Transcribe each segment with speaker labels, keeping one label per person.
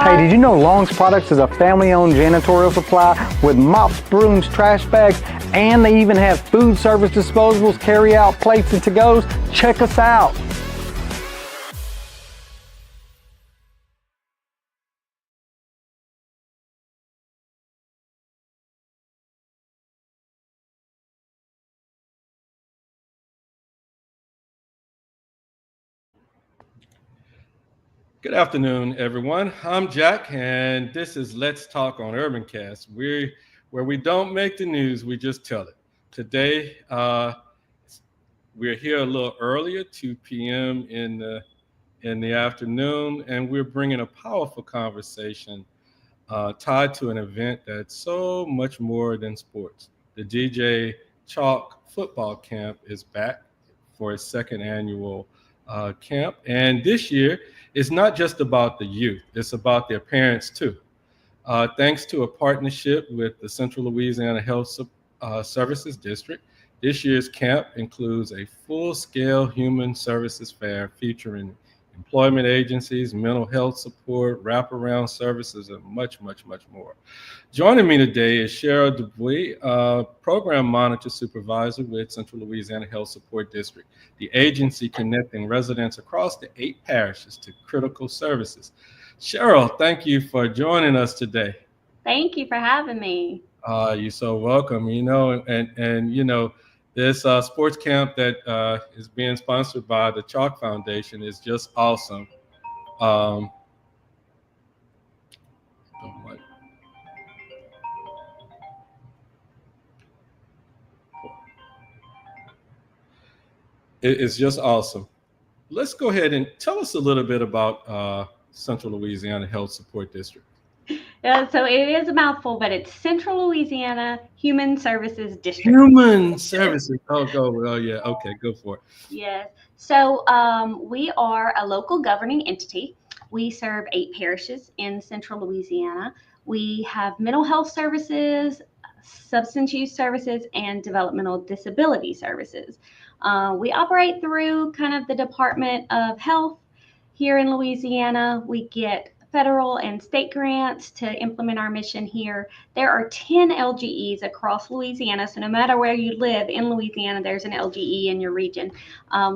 Speaker 1: Hey, did you know Long's Products is a family-owned janitorial supply with mops, brooms, trash bags, and they even have food service disposables, carry-out plates, and to-goes? Check us out.
Speaker 2: Good afternoon, everyone. I'm Jack, and this is Let's Talk on UrbanCast. Where we don't make the news, we just tell it. Today, we're here a little earlier, 2 p.m. in the afternoon, and we're bringing a powerful conversation tied to an event that's so much more than sports. The DJ Chark Football Camp is back for its second annual camp, and this year it's not just about the youth, it's about their parents too. Thanks to a partnership with the Central Louisiana Health Services District, this year's camp includes a full-scale human services fair featuring employment agencies, mental health support, wraparound services, and much, much, much more. Joining me today is Chery Dubois, Program Monitor Supervisor with Central Louisiana Health Support District, the agency connecting residents across the 8 parishes to critical services. Cheryl, thank you for joining us today.
Speaker 3: Thank you for having me.
Speaker 2: You're so welcome. This sports camp that is being sponsored by the Chark Foundation is just awesome. It's just awesome. Let's go ahead and tell us a little bit about Central Louisiana Health Support District.
Speaker 3: Yeah, so it is a mouthful, but it's Central Louisiana Human Services District.
Speaker 2: Human Services. Oh, yeah. Okay, go for it.
Speaker 3: Yes. So we are a local governing entity. We serve 8 parishes in Central Louisiana. We have mental health services, substance use services, and developmental disability services. We operate through kind of the Department of Health here in Louisiana. We get federal and state grants to implement our mission here. There are 10 LGEs across Louisiana, so no matter where you live in Louisiana, there's an LGE in your region.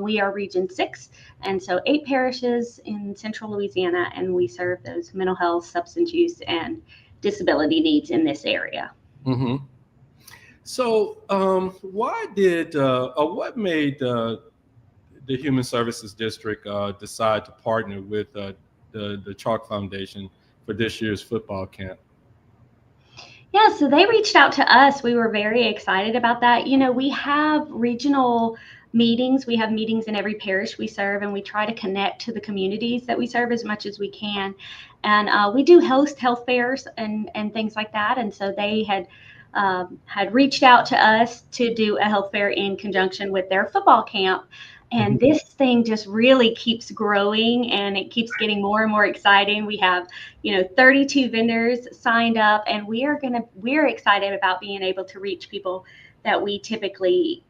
Speaker 3: We are Region 6, and so 8 parishes in Central Louisiana, and we serve those mental health, substance use, and disability needs in this area.
Speaker 2: Mm-hmm. So what made the Human Services District decide to partner with the Chark Foundation for this year's football camp?
Speaker 3: Yeah, so they reached out to us. We were very excited about that. You know, we have regional meetings. We have meetings in every parish we serve, and we try to connect to the communities that we serve as much as we can. And we do host health fairs and things like that. And so they had reached out to us to do a health fair in conjunction with their football camp. And this thing just really keeps growing, and it keeps getting more and more exciting. We have, 32 vendors signed up, and we're excited about being able to reach people that we typically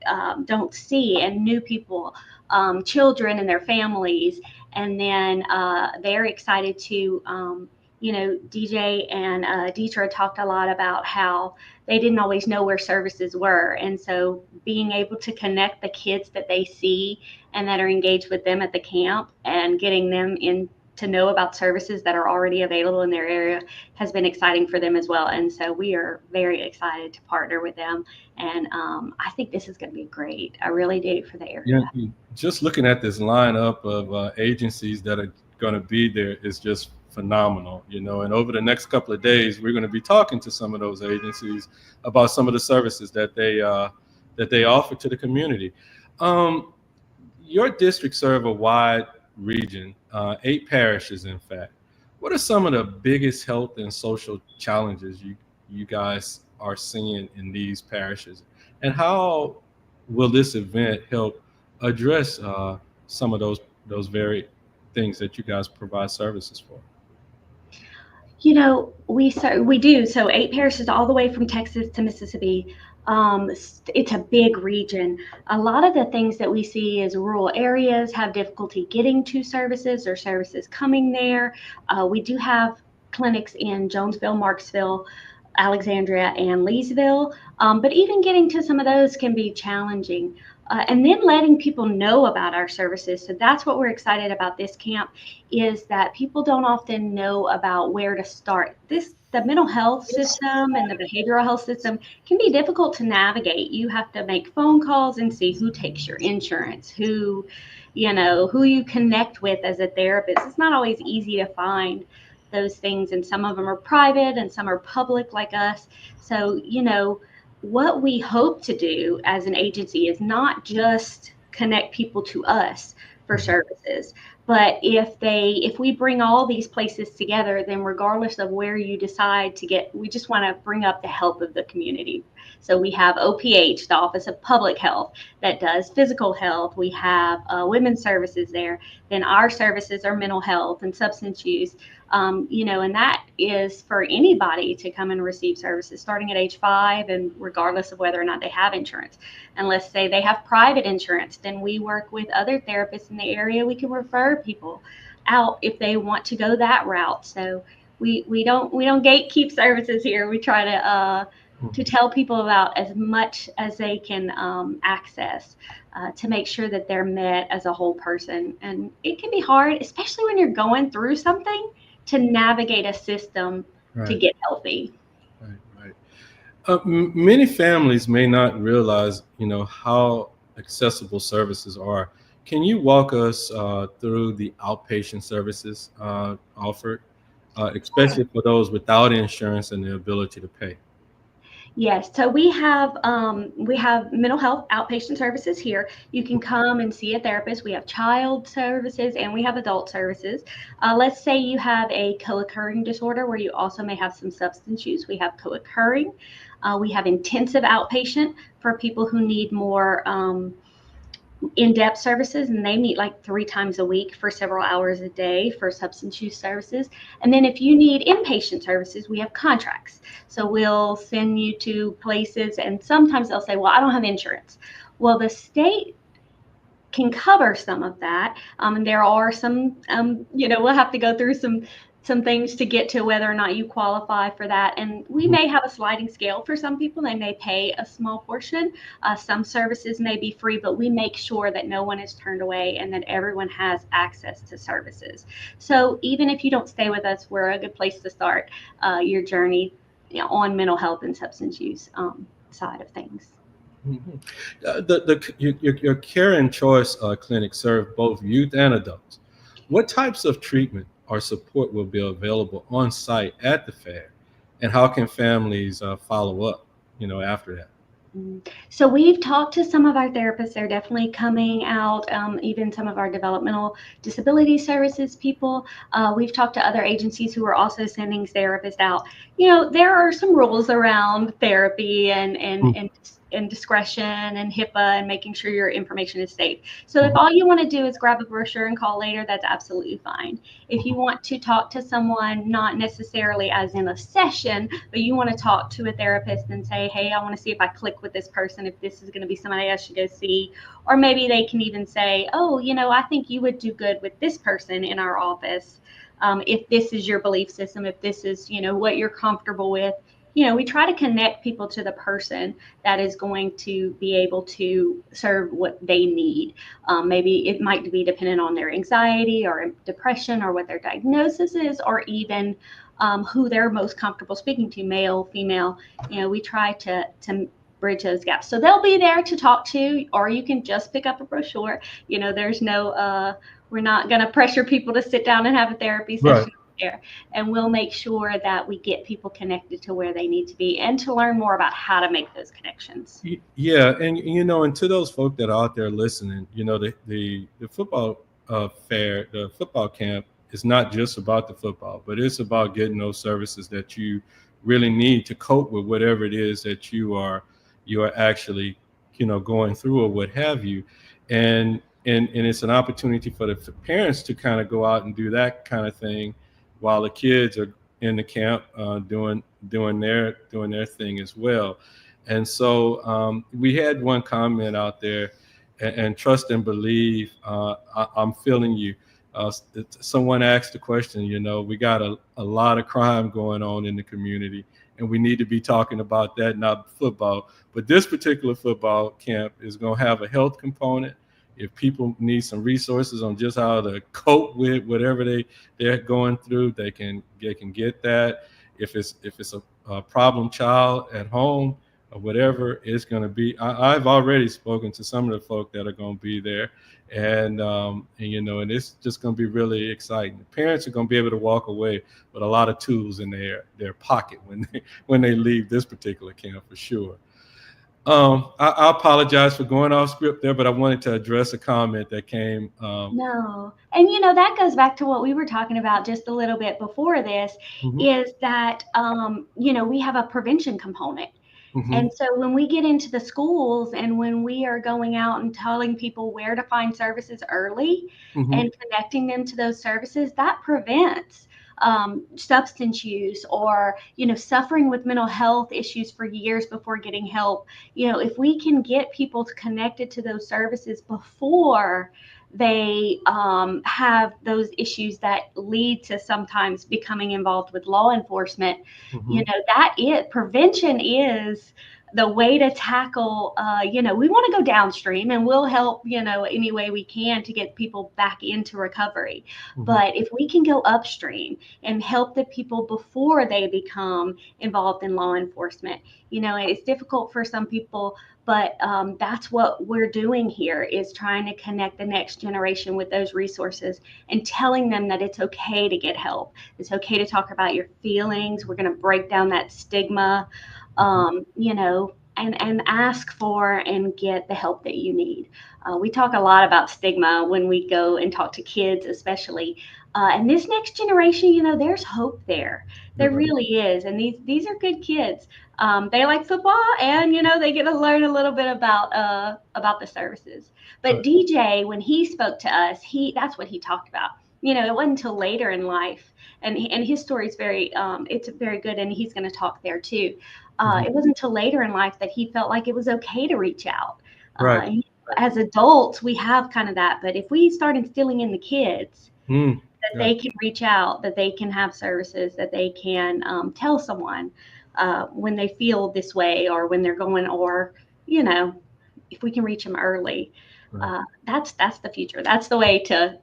Speaker 3: don't see, and new people, children and their families. And then they're excited to, DJ and Deetra talked a lot about how they didn't always know where services were. And so being able to connect the kids that they see and that are engaged with them at the camp and getting them in to know about services that are already available in their area has been exciting for them as well. And so we are very excited to partner with them. And I think this is going to be great. I really do, for the area.
Speaker 2: Yeah, just looking at this lineup of agencies that are going to be there is just phenomenal, and over the next couple of days, we're going to be talking to some of those agencies about some of the services that they offer to the community. Your district serve a wide region, 8 parishes, in fact. What are some of the biggest health and social challenges you guys are seeing in these parishes, and how will this event help address some of those very things that you guys provide services for?
Speaker 3: We do. So 8 parishes all the way from Texas to Mississippi. It's a big region. A lot of the things that we see is rural areas have difficulty getting to services or services coming there. We do have clinics in Jonesville, Marksville, Alexandria, and Leesville. But even getting to some of those can be challenging. And then letting people know about our services. So that's what we're excited about this camp, is that people don't often know about where to start. The mental health system and the behavioral health system can be difficult to navigate. You have to make phone calls and see who takes your insurance, who you connect with as a therapist. It's not always easy to find those things, and some of them are private and some are public like us. So, what we hope to do as an agency is not just connect people to us for services, but if we bring all these places together, then regardless of where you decide to get, we just want to bring up the health of the community. So we have OPH, the Office of Public Health, that does physical health. We have women's services there. Then our services are mental health and substance use. And that is for anybody to come and receive services starting at age 5, and regardless of whether or not they have insurance. And let's say they have private insurance, then we work with other therapists in the area. We can refer people out if they want to go that route. So we don't gatekeep services here. We try to tell people about as much as they can access to make sure that they're met as a whole person. And it can be hard, especially when you're going through something, to navigate a system to get healthy.
Speaker 2: Right. Many families may not realize, how accessible services are. Can you walk us through the outpatient services offered, especially for those without insurance and the ability to pay?
Speaker 3: Yes, so we have mental health outpatient services here. You can come and see a therapist. We have child services and we have adult services. Let's say you have a co-occurring disorder where you also may have some substance use. We have co-occurring. We have intensive outpatient for people who need more in-depth services, and they meet like 3 times a week for several hours a day for substance use services. And then if you need inpatient services, we have contracts. So we'll send you to places, and sometimes they'll say, well, I don't have insurance. Well, the state can cover some of that. And there are some, we'll have to go through some things to get to whether or not you qualify for that. And we may have a sliding scale for some people. They may pay a small portion. Some services may be free, but we make sure that no one is turned away and that everyone has access to services. So even if you don't stay with us, we're a good place to start your journey on mental health and substance use side of things.
Speaker 2: Your Care and Choice clinic serve both youth and adults. What types of treatment or support will be available on site at the fair, and how can families follow up, after that?
Speaker 3: So we've talked to some of our therapists. They're definitely coming out, even some of our developmental disability services people. We've talked to other agencies who are also sending therapists out. There are some rules around therapy and discretion and HIPAA and making sure your information is safe. So if all you want to do is grab a brochure and call later, that's absolutely fine. If you want to talk to someone, not necessarily as in a session, but you want to talk to a therapist and say, hey, I want to see if I click with this person, if this is going to be somebody I should go see. Or maybe they can even say, oh, I think you would do good with this person in our office. If this is your belief system, if this is, what you're comfortable with. We try to connect people to the person that is going to be able to serve what they need. Maybe it might be dependent on their anxiety or depression or what their diagnosis is, or even who they're most comfortable speaking to, male, female. We try to bridge those gaps. So they'll be there to talk to, or you can just pick up a brochure. There's no, we're not going to pressure people to sit down and have a therapy session. Right. There, and we'll make sure that we get people connected to where they need to be and to learn more about how to make those connections.
Speaker 2: Yeah, and and to those folk that are out there listening, the football fair, the football camp is not just about the football, but it's about getting those services that you really need to cope with whatever it is that you are actually going through or what have you, and it's an opportunity for the parents to kind of go out and do that kind of thing, while the kids are in the camp doing their thing as well. And so we had one comment out there, and trust and believe, I'm feeling you. Someone asked the question, we got a lot of crime going on in the community, and we need to be talking about that, not football. But this particular football camp is going to have a health component. If people need some resources on just how to cope with whatever they're going through, they can get that. If it's a problem child at home or whatever it's going to be, I've already spoken to some of the folk that are going to be there, and it's just going to be really exciting. The parents are going to be able to walk away with a lot of tools in their pocket when they leave this particular camp, for sure. I apologize for going off script there, but I wanted to address a comment that came.
Speaker 3: No. And, that goes back to what we were talking about just a little bit before this, is that, we have a prevention component. And so when we get into the schools and when we are going out and telling people where to find services early and connecting them to those services, that prevents substance use or, suffering with mental health issues for years before getting help. If we can get people connected to those services before they have those issues that lead to sometimes becoming involved with law enforcement, prevention is the way to tackle, we want to go downstream and we'll help, any way we can to get people back into recovery. But if we can go upstream and help the people before they become involved in law enforcement, it's difficult for some people, but that's what we're doing here, is trying to connect the next generation with those resources and telling them that it's okay to get help. It's okay to talk about your feelings. We're going to break down that stigma, and ask for and get the help that you need. We talk a lot about stigma when we go and talk to kids, especially. And this next generation, there's hope there. There really is. And these are good kids. They like football, and, they get to learn a little bit about the services. But DJ, when he spoke to us, that's what he talked about. It wasn't until later in life, and his story is it's very good, and he's going to talk there too. It wasn't until later in life that he felt like it was okay to reach out.
Speaker 2: Right.
Speaker 3: As adults, we have kind of that, but if we start instilling in the kids that they can reach out, that they can have services, that they can tell someone when they feel this way or when they're going, or, if we can reach them early, that's the future. That's the way to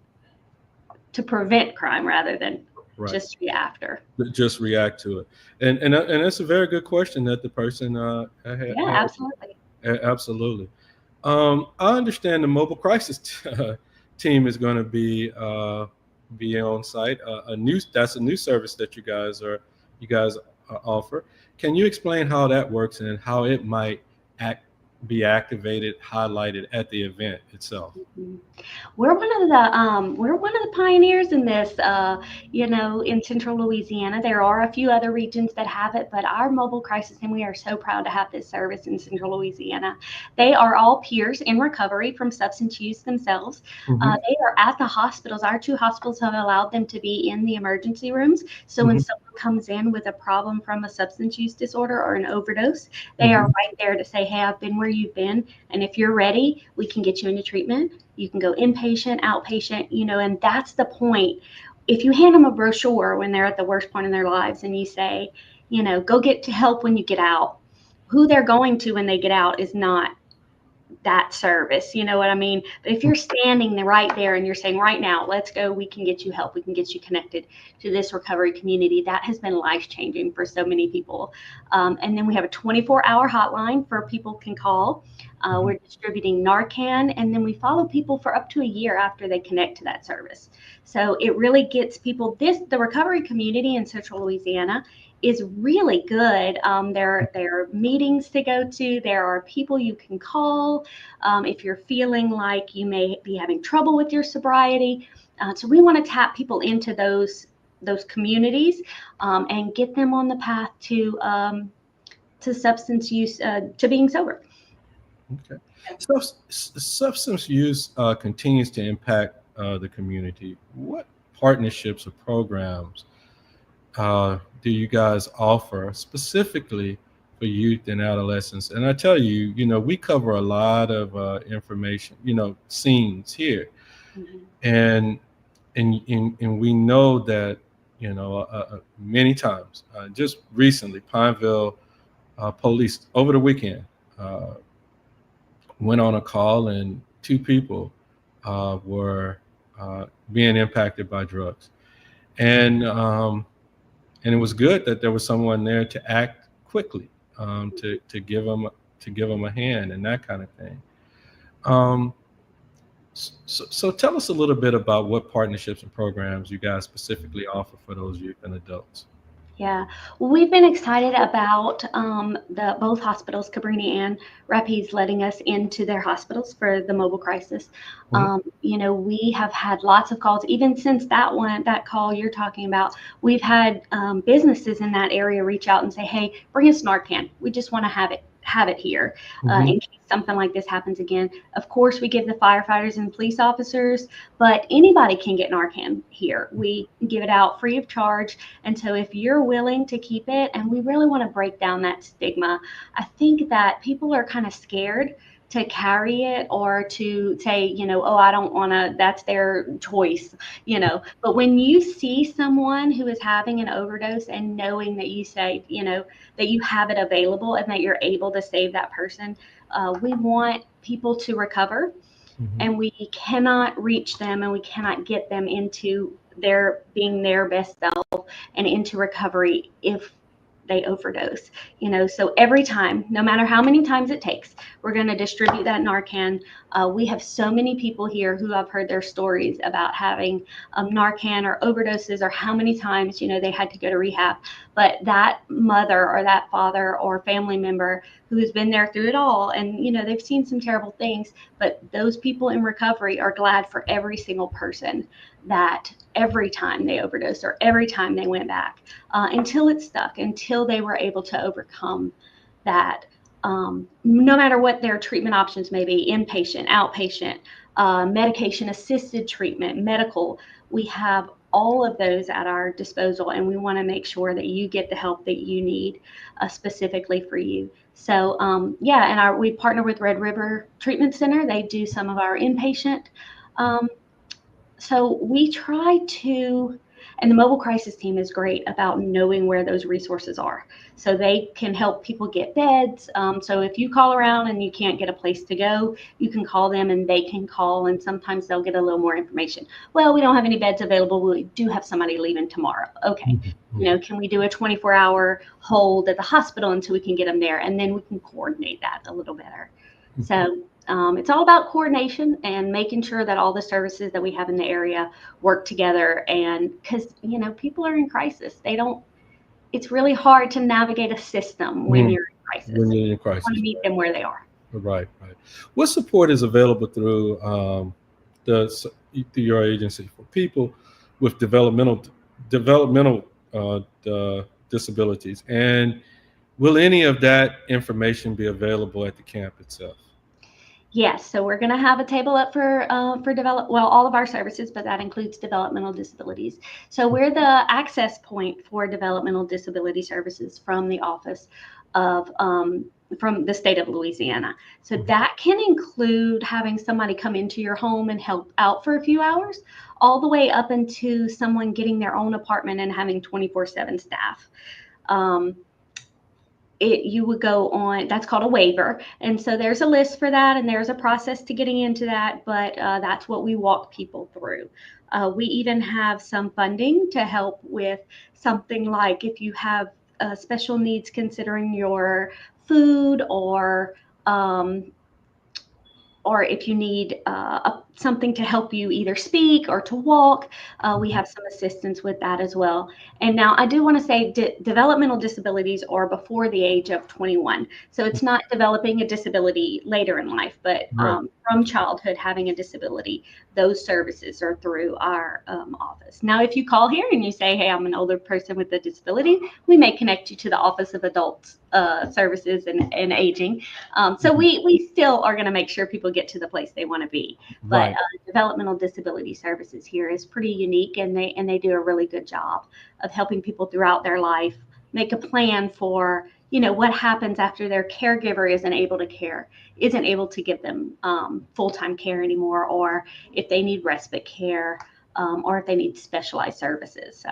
Speaker 3: prevent crime rather than just react
Speaker 2: to it. And that's a very good question that the person had.
Speaker 3: Yeah,
Speaker 2: absolutely. I understand the mobile crisis team is going to be on site. That's a new service that you guys offer. Can you explain how that works and how it might be activated, highlighted at the event itself?
Speaker 3: We're one of the pioneers in this, in Central Louisiana. There are a few other regions that have it, but our mobile crisis team, we are so proud to have this service in Central Louisiana. They are all peers in recovery from substance use themselves. They are at the hospitals. Our 2 hospitals have allowed them to be in the emergency rooms. So when someone comes in with a problem from a substance use disorder or an overdose, they are right there to say, hey, I've been where you've been, and if you're ready, we can get you into treatment. You can go inpatient, outpatient, and that's the point. If you hand them a brochure when they're at the worst point in their lives and you say, go get to help when you get out, who they're going to when they get out is not that service, you know what I mean? But if you're standing right there and you're saying, right now, let's go, we can get you help, we can get you connected to this recovery community, that has been life-changing for so many people. And then we have a 24-hour hotline for people can call. We're distributing Narcan, and then we follow people for up to a year after they connect to that service. So it really gets people, the recovery community in Central Louisiana is really good. There are meetings to go to. There are people you can call if you're feeling like you may be having trouble with your sobriety. So we want to tap people into those communities and get them on the path to substance use, to being sober.
Speaker 2: Okay. So substance use continues to impact the community. What partnerships or programs do you guys offer specifically for youth and adolescents? And I tell you, we cover a lot of information, scenes here. And and we know that, many times, just recently, Pineville police over the weekend went on a call, and 2 people were being impacted by drugs, and it was good that there was someone there to act quickly, to give them a hand and that kind of thing. So tell us a little bit about what partnerships and programs you guys specifically offer for those youth and adults.
Speaker 3: Yeah, well, we've been excited about both hospitals, Cabrini and Rapides, letting us into their hospitals for the mobile crisis. We have had lots of calls, even since that call you're talking about. We've had businesses in that area reach out and say, "Hey, bring us Narcan. We just want to have it here in case something like this happens again." Of course, we give the firefighters and police officers, but anybody can get Narcan here. We give it out free of charge. And so if you're willing to keep it, and we really want to break down that stigma, I think that people are kind of scared to carry it or to say, oh, I don't want to, that's their choice, But when you see someone who is having an overdose and knowing that you say, that you have it available and that you're able to save that person, we want people to recover, and we cannot reach them and we cannot get them into being their best self and into recovery if they overdose, so every time, no matter how many times it takes, we're going to distribute that Narcan. We have so many people here who have heard their stories about having Narcan or overdoses, or how many times, they had to go to rehab. But that mother or that father or family member who has been there through it all, and, they've seen some terrible things, but those people in recovery are glad for every single person that every time they overdosed or every time they went back, until it stuck, until they were able to overcome that, no matter what their treatment options may be, inpatient, outpatient, medication assisted treatment, medical. We have all of those at our disposal, and we want to make sure that you get the help that you need, specifically for you. So and we partner with Red River Treatment Center. They do some of our inpatient. So we try to, and the mobile crisis team is great about knowing where those resources are. So they can help people get beds. So if you call around and you can't get a place to go, you can call them and they can call, and sometimes they'll get a little more information. Well, we don't have any beds available. We do have somebody leaving tomorrow. Okay. Can we do a 24-hour hold at the hospital until we can get them there? And then we can coordinate that a little better. So it's all about coordination and making sure that all the services that we have in the area work together. And because, people are in crisis. It's really hard to navigate a system when you're in crisis.
Speaker 2: When you're in crisis.
Speaker 3: You want to meet them where they are.
Speaker 2: Right. What support is available through your agency for people with developmental disabilities? And will any of that information be available at the camp itself?
Speaker 3: Yes, so we're going to have a table up for all of our services, but that includes developmental disabilities. So we're the access point for developmental disability services from the office of from the state of Louisiana. So that can include having somebody come into your home and help out for a few hours, all the way up into someone getting their own apartment and having 24/7 staff. You would go on, that's called a waiver. And so there's a list for that, and there's a process to getting into that, but that's what we walk people through. We even have some funding to help with something like if you have special needs considering your food, or if you need something to help you either speak or to walk, we have some assistance with that as well. And now I do want to say developmental disabilities are before the age of 21. So it's not developing a disability later in life, but from childhood having a disability, those services are through our office. Now, if you call here and you say, hey, I'm an older person with a disability, we may connect you to the Office of Adult Services and Aging. So we still are going to make sure people get to the place they want to be. But developmental disability services here is pretty unique, and they do a really good job of helping people throughout their life make a plan for, what happens after their caregiver isn't able to give them full-time care anymore, or if they need respite care. or if they need specialized services. So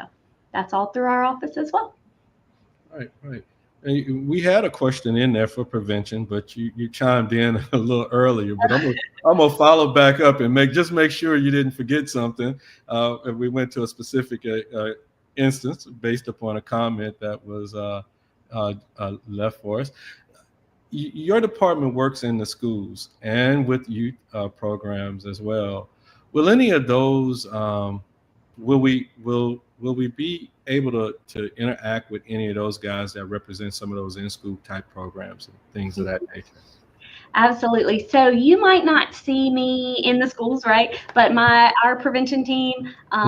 Speaker 3: that's all through our office as well.
Speaker 2: Right. And we had a question in there for prevention, but you chimed in a little earlier. But I'm gonna follow back up and make sure you didn't forget something. If we went to a specific instance based upon a comment that was left for us. Your department works in the schools and with youth programs as well. Will any of those will we be able to interact with any of those guys that represent some of those in-school type programs and things of that nature?
Speaker 3: Absolutely. So you might not see me in the schools, right? But our prevention team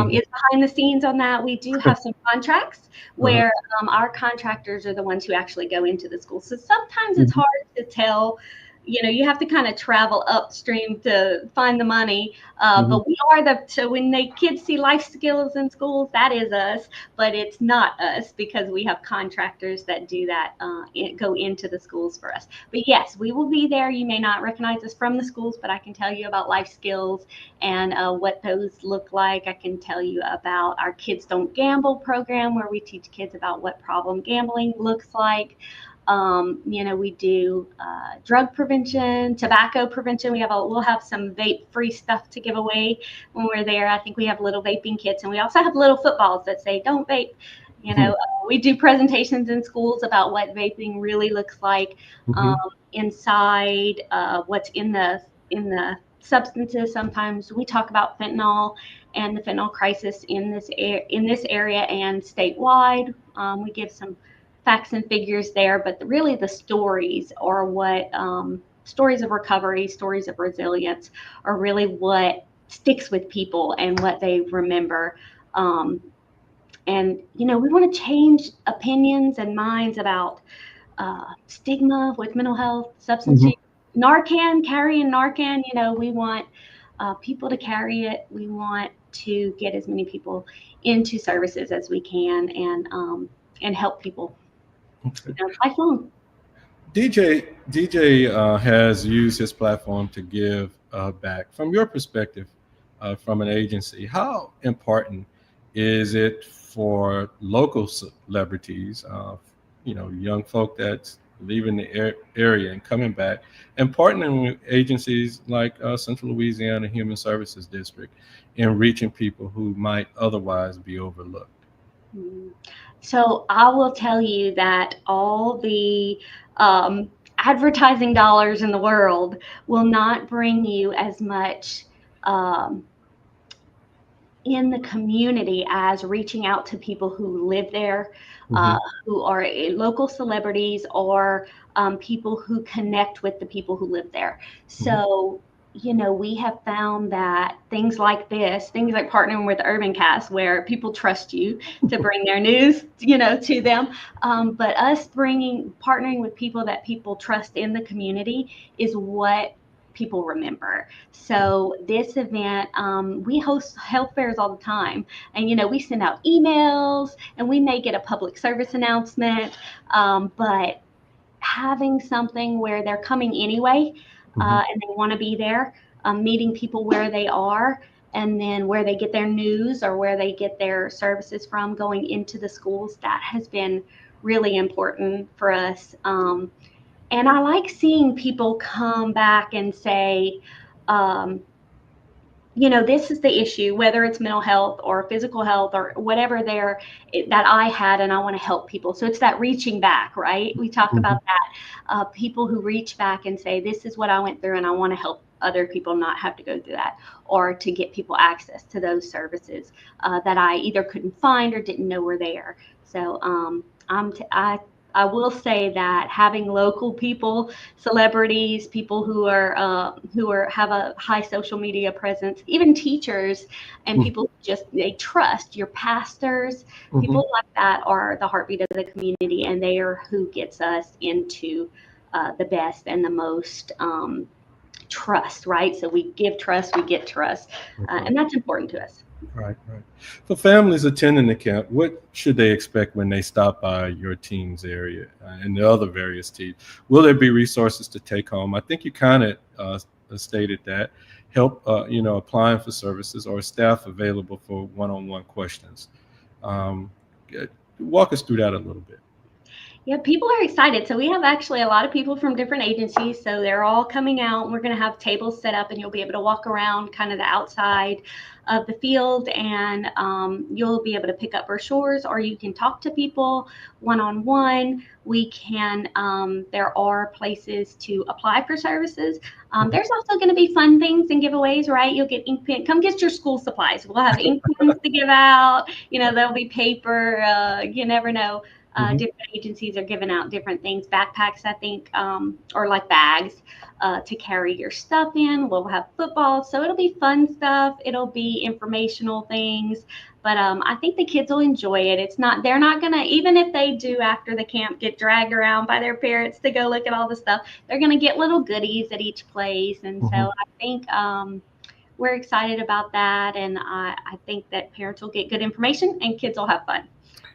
Speaker 3: is behind the scenes on that. We do have some contracts where our contractors are the ones who actually go into the schools. So sometimes it's hard to tell. You have to kind of travel upstream to find the money. But we are so when the kids see life skills in schools, that is us, but it's not us because we have contractors that do that, go into the schools for us. But yes, we will be there. You may not recognize us from the schools, but I can tell you about life skills and what those look like. I can tell you about our Kids Don't Gamble program where we teach kids about what problem gambling looks like. We do drug prevention, tobacco prevention. We'll have some vape-free stuff to give away when we're there. I think we have little vaping kits, and we also have little footballs that say "Don't vape." We do presentations in schools about what vaping really looks like inside, what's in the substances. Sometimes we talk about fentanyl and the fentanyl crisis in this area and statewide. We give some facts and figures there, but really the stories are what stories of recovery, stories of resilience are really what sticks with people and what they remember. We want to change opinions and minds about stigma with mental health, substance use, carrying Narcan. We want people to carry it. We want to get as many people into services as we can and help people. Lifelong.
Speaker 2: DJ has used his platform to give back. From your perspective, from an agency, how important is it for local celebrities, young folk that's leaving the area and coming back, and partnering with agencies like Central Louisiana Human Services District in reaching people who might otherwise be overlooked?
Speaker 3: So I will tell you that all the advertising dollars in the world will not bring you as much in the community as reaching out to people who live there, who are local celebrities or people who connect with the people who live there. So we have found that things like partnering with UrbanCast, where people trust you to bring their news, to them. But us partnering with people that people trust in the community is what people remember. So this event, we host health fairs all the time, and we send out emails, and we may get a public service announcement, but having something where they're coming anyway, and they want to be there, meeting people where they are, and then where they get their news or where they get their services from, going into the schools, that has been really important for us. And I like seeing people come back and say, this is the issue, whether it's mental health or physical health or whatever that I had, and I want to help people. So it's that reaching back, right? We talk about that. People who reach back and say, this is what I went through, and I want to help other people not have to go through that, or to get people access to those services that I either couldn't find or didn't know were there. So I will say that having local people, celebrities, people who have a high social media presence, even teachers and people they trust, your pastors, people like that are the heartbeat of the community, and they are who gets us into the best and the most trust, right? So we give trust, we get trust, and that's important to us.
Speaker 2: Right. For families attending the camp, what should they expect when they stop by your team's area and the other various teams? Will there be resources to take home? I think you kind of stated that. help, applying for services, or staff available for one-on-one questions. Um, Walk us through that a little bit.
Speaker 3: Yeah, people are excited. So we have actually a lot of people from different agencies. So they're all coming out, and we're going to have tables set up, and you'll be able to walk around kind of the outside of the field, and you'll be able to pick up brochures, or you can talk to people one-on-one. We can, there are places to apply for services. There's also going to be fun things and giveaways, right? You'll get ink pen. Come get your school supplies. We'll have ink pens to give out. There'll be paper. You never know. Different agencies are giving out different things, backpacks, I think, or like bags to carry your stuff in. We'll have football, so it'll be fun stuff. It'll be informational things, but I think the kids will enjoy it. They're not gonna, even if they do after the camp get dragged around by their parents to go look at all the stuff, they're gonna get little goodies at each place. And so I think we're excited about that, and I think that parents will get good information and kids will have fun.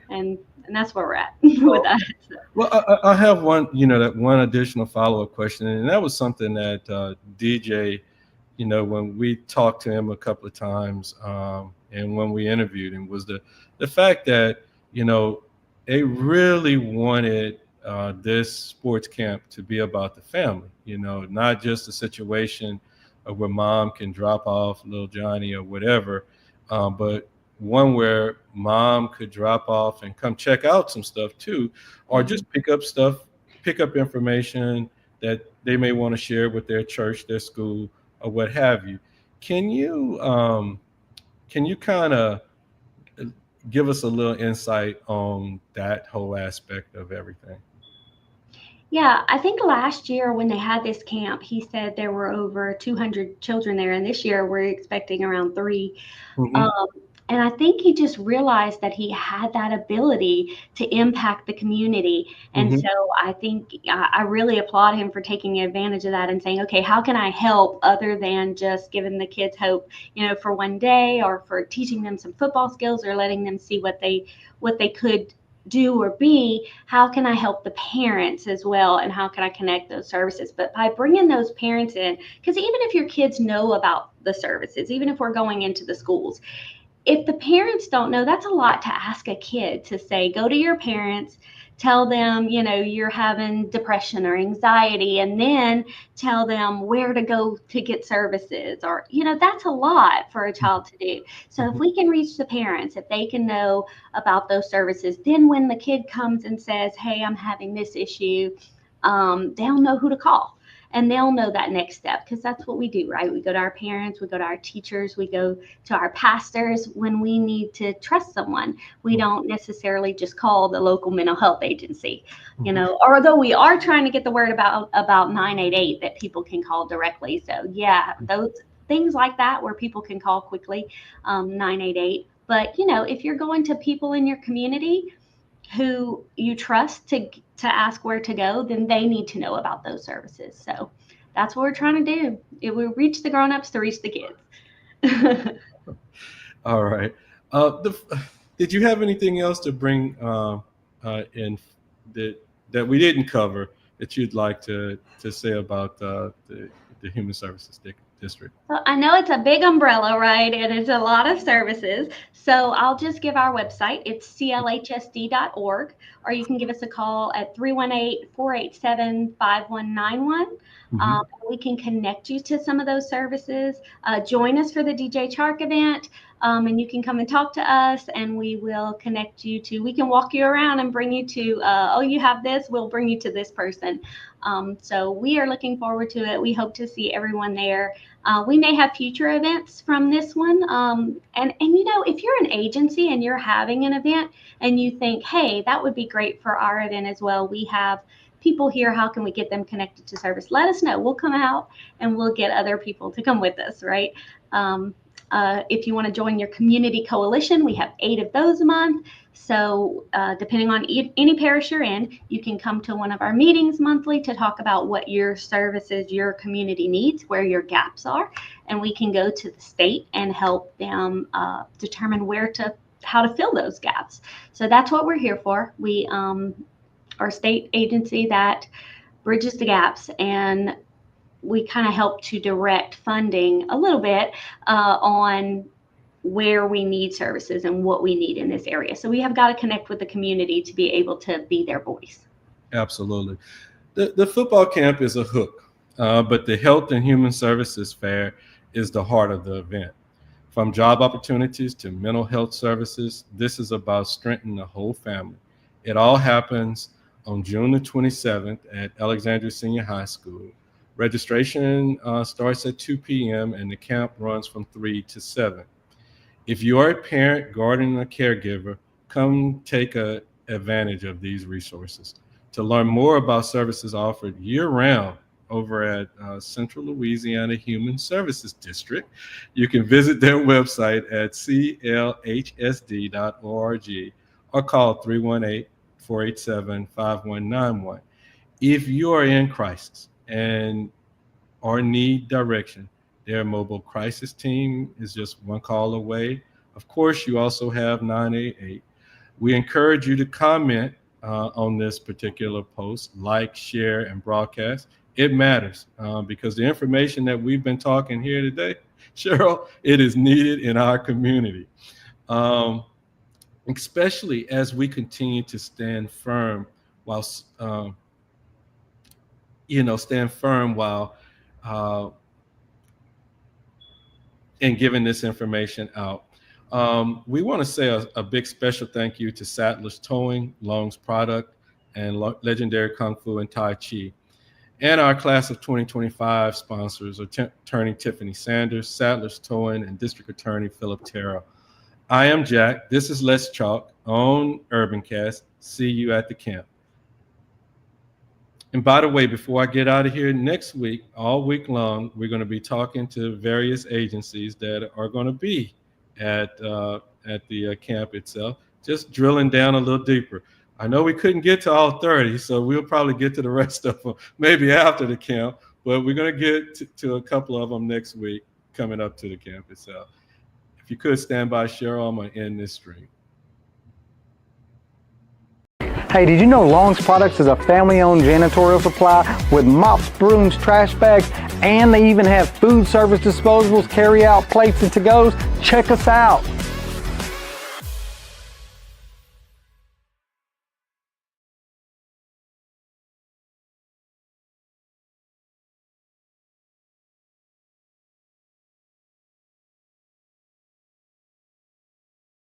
Speaker 3: And that's where we're at with that.
Speaker 2: Well, I have one, that one additional follow-up question, and that was something that DJ, when we talked to him a couple of times, and when we interviewed him, was the fact that they really wanted this sports camp to be about the family, not just a situation where mom can drop off little Johnny or whatever, but one where mom could drop off and come check out some stuff too, or just pick up information that they may want to share with their church, their school, or what have you. Can you kind of give us a little insight on that whole aspect of everything?
Speaker 3: Yeah, I think last year when they had this camp, he said there were over 200 children there, and this year we're expecting around 3. And I think he just realized that he had that ability to impact the community. And so I think I really applaud him for taking advantage of that and saying, okay, how can I help other than just giving the kids hope, for one day, or for teaching them some football skills, or letting them see what they could do or be? How can I help the parents as well? And how can I connect those services? But by bringing those parents in, because even if your kids know about the services, even if we're going into the schools, if the parents don't know, that's a lot to ask a kid to say, go to your parents, tell them, you're having depression or anxiety, and then tell them where to go to get services, or, that's a lot for a child to do. So if we can reach the parents, if they can know about those services, then when the kid comes and says, hey, I'm having this issue, they'll know who to call. And they'll know that next step, because that's what we do, right? We go to our parents, we go to our teachers, we go to our pastors when we need to trust someone. We don't necessarily just call the local mental health agency, although we are trying to get the word about 988 that people can call directly. So yeah, those things like that where people can call quickly, 988. But, if you're going to people in your community who you trust to ask where to go, then they need to know about those services. So that's what we're trying to do. It will reach the grown-ups to reach the kids.
Speaker 2: All right. Did you have anything else to bring in that we didn't cover that you'd like to say about the Human Services District?
Speaker 3: Well, I know it's a big umbrella, right? And it's a lot of services. So I'll just give our website. It's CLHSD.org, or you can give us a call at 318-487-5191. We can connect you to some of those services. Join us for the DJ Chark event, and you can come and talk to us, and we will connect you to, we can walk you around and bring you to, you have this, we'll bring you to this person. So we are looking forward to it. We hope to see everyone there. We may have future events from this one. And if you're an agency and you're having an event and you think, hey, that would be great for our event as well, we have people here, how can we get them connected to service? Let us know. We'll come out and we'll get other people to come with us, right? If you want to join your community coalition, we have 8 of those a month. So depending on any parish you're in, you can come to one of our meetings monthly to talk about what your services, your community needs, where your gaps are, and we can go to the state and help them determine how to fill those gaps. So that's what we're here for. We are a state agency that bridges the gaps, and we kind of help to direct funding a little bit on where we need services and what we need in this area. So we have got to connect with the community to be able to be their voice.
Speaker 2: Absolutely. The football camp is a hook, but the Health and Human Services Fair is the heart of the event. From job opportunities to mental health services, this is about strengthening the whole family. It all happens on June the 27th at Alexandria Senior High School. Registration starts at 2 p.m. and the camp runs from 3 to 7. If you are a parent, guardian, or caregiver, come take advantage of these resources. To learn more about services offered year-round over at Central Louisiana Human Services District, you can visit their website at CLHSD.org or call 318-487-5191. If you are in crisis and or need direction, their mobile crisis team is just one call away. Of course, you also have 988. We encourage you to comment on this particular post, like, share, and broadcast. It matters because the information that we've been talking here today, Cheryl, it is needed in our community, especially as we continue to stand firm while, in giving this information out. We want to say a big special thank you to Sadler's Towing, Long's Product, and Legendary Kung Fu and Tai Chi, and our class of 2025 sponsors, Attorney Tiffany Sanders, Sadler's Towing, and District Attorney Philip Terrell. I am Jack. This is Let's Talk on UrbanCast. See you at the camp. And by the way, before I get out of here, next week, all week long, we're going to be talking to various agencies that are going to be at the camp itself, just drilling down a little deeper. I know we couldn't get to all 30, so we'll probably get to the rest of them maybe after the camp, but we're going to get to a couple of them next week coming up to the camp itself. If you could stand by, Cheryl, I'm going to end this stream.
Speaker 1: Hey, did you know Long's Products is a family-owned janitorial supply with mops, brooms, trash bags, and they even have food service disposables, carry-out plates, and to-goes? Check us out.